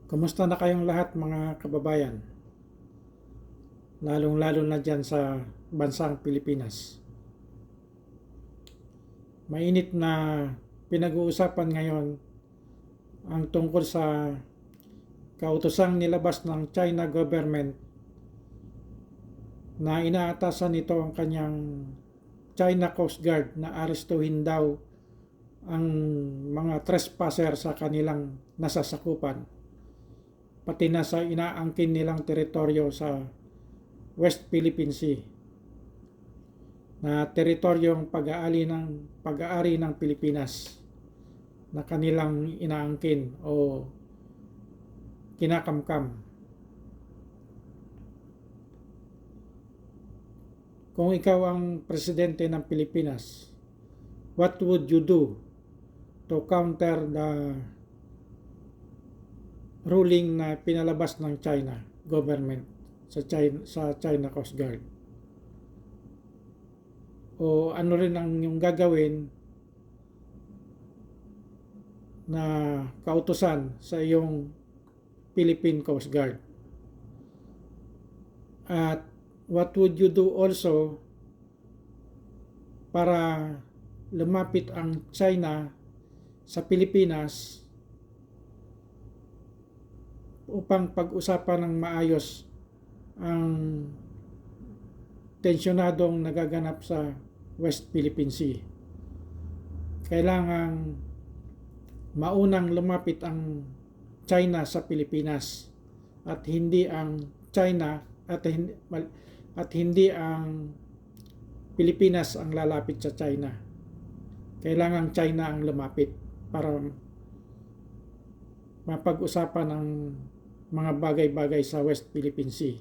Kumusta na kayong lahat mga kababayan? Lalong-lalo na dyan sa bansang Pilipinas. Mainit na pinag-uusapan ngayon ang tungkol sa kautosang nilabas ng China government na inaatasan nito ang kanyang China Coast Guard na arestuhin daw ang mga trespasser sa kanilang nasasakupan, pati na sa inaangkin nilang teritoryo sa West Philippine Sea na teritoryong pag-aari ng Pilipinas na kanilang inaangkin o kinakamkam. Kung ikaw ang presidente ng Pilipinas, what would you do to counter the ruling na pinalabas ng China government sa China Coast Guard? O ano rin ang yung gagawin na kautusan sa iyong Philippine Coast Guard? At what would you do also para lumapit ang China sa Pilipinas upang pag-usapan ng maayos ang tensyonadong nagaganap sa West Philippine Sea? Kailangang maunang lumapit ang China sa Pilipinas at hindi ang China at hindi ang Pilipinas ang lalapit sa China. Kailangang China ang lumapit para mapag-usapan ang mga bagay-bagay sa West Philippine Sea.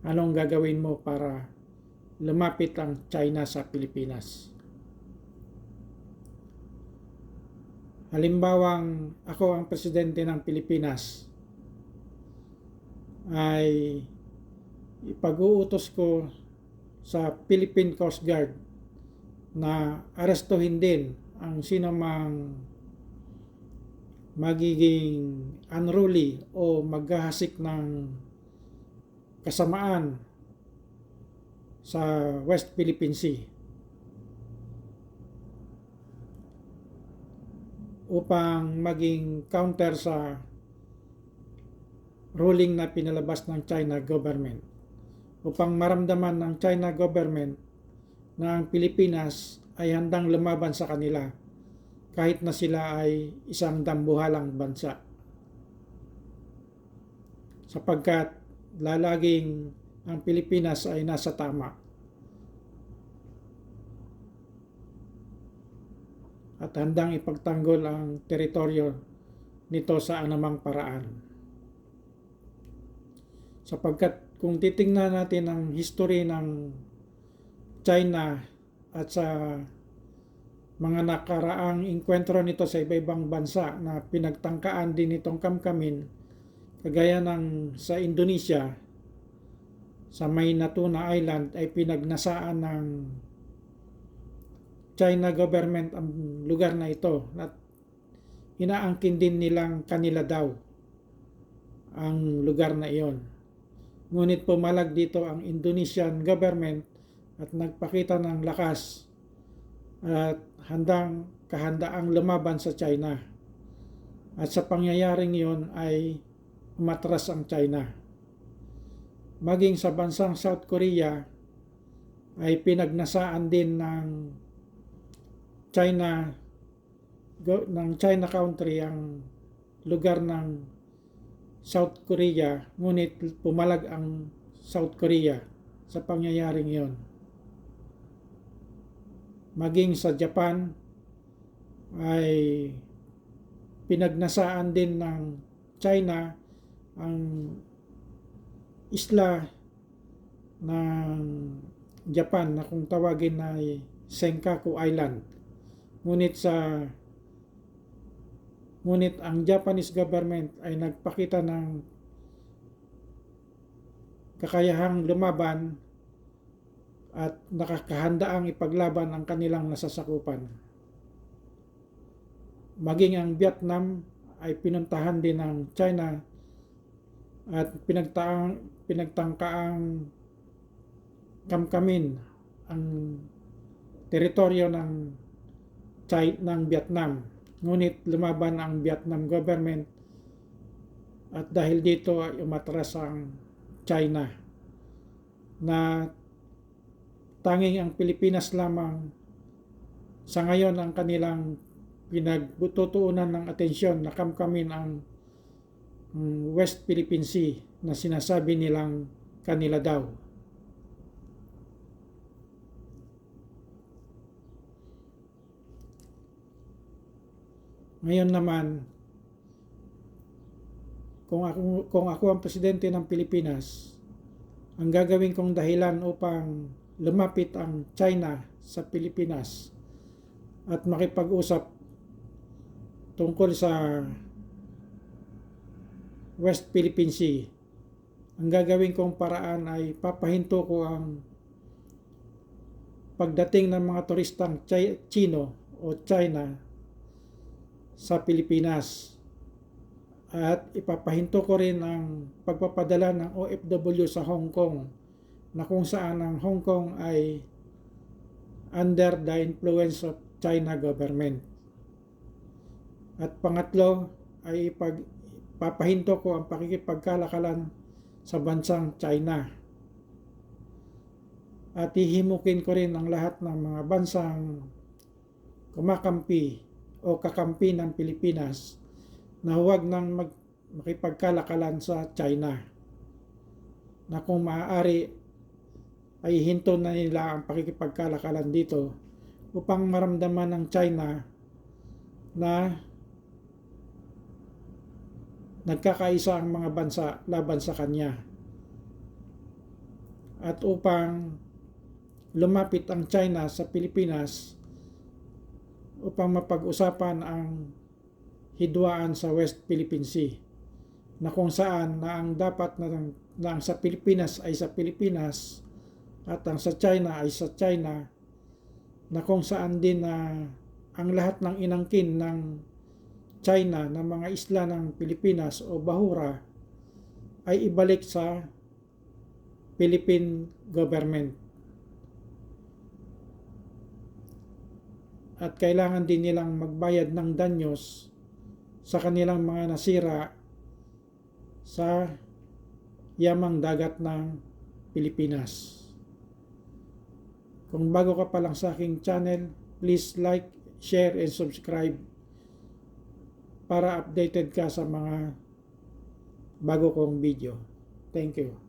Anong gagawin mo para lumapit ang China sa Pilipinas? Halimbawang ako ang presidente ng Pilipinas, ay ipag-uutos ko sa Philippine Coast Guard na arestuhin din ang sino mang magiging unruly o maghahasik ng kasamaan sa West Philippine Sea upang maging counter sa ruling na pinalabas ng China government, upang maramdaman ng China government na ang Pilipinas ay handang lumaban sa kanila kahit na sila ay isang dambuhalang bansa, sapagkat lalaging ang Pilipinas ay nasa tama at handang ipagtanggol ang teritoryo nito sa anumang paraan. Sapagkat kung titingnan natin ang history ng China at sa mga nakaraang inkwentro nito sa iba-ibang bansa na pinagtangkaan din itong kamkamin, kagaya ng sa Indonesia, sa may Natuna Island ay pinagnasaan ng China government ang lugar na ito at inaangkin din nilang kanila daw ang lugar na iyon. Ngunit pumalag dito ang Indonesian government at nagpakita ng lakas at kahandaang lumaban sa China. At sa pangyayaring iyon ay umatras ang China. Maging sa bansang South Korea ay pinagnasaan din ng China country ang lugar ng South Korea, ngunit pumalag ang South Korea sa pangyayaring iyon. Maging sa Japan ay pinagnasaan din ng China ang isla ng Japan na kung tawagin ay Senkaku Island. Ngunit ang Japanese government ay nagpakita ng kakayahang lumaban at nakakahandaang ipaglaban ang kanilang nasasakupan. Maging ang Vietnam ay pinuntahan din ng China at pinagtangkaang kamkamin ang teritoryo ng Vietnam. Ngunit lumaban ang Vietnam government at dahil dito ay umatras ang China na tanging ang Pilipinas lamang sa ngayon ang kanilang pinagtutuunan ng atensyon na kamkamin ang West Philippine Sea na sinasabi nilang kanila daw. Ngayon naman, kung ako ang presidente ng Pilipinas, ang gagawin kong dahilan upang lumapit ang China sa Pilipinas at makipag-usap tungkol sa West Philippine Sea, ang gagawin kong paraan ay papahinto ko ang pagdating ng mga turistang Chino o China sa Pilipinas, at ipapahinto ko rin ang pagpapadala ng OFW sa Hong Kong, na kung saan ang Hong Kong ay under the influence of China government. At pangatlo ay papahinto ko ang pakikipagkalakalan sa bansang China. At hihimukin ko rin ang lahat ng mga bansang kumakampi o kakampi ng Pilipinas na huwag nang makipagkalakalan sa China, na kung maaari ay hinto na nila ang pakikipagkalakalan dito upang maramdaman ng China na nagkakaisa ang mga bansa laban sa kanya, at upang lumapit ang China sa Pilipinas upang mapag-usapan ang hidwaan sa West Philippine Sea, na kung saan na ang dapat na ang sa Pilipinas ay sa Pilipinas at ang sa China ay sa China, na kung saan din na ang lahat ng inangkin ng China na mga isla ng Pilipinas o bahura ay ibalik sa Philippine government. At kailangan din nilang magbayad ng danyos sa kanilang mga nasira sa yamang dagat ng Pilipinas. Kung bago ka pa lang sa aking channel, please like, share, and subscribe para updated ka sa mga bago kong video. Thank you.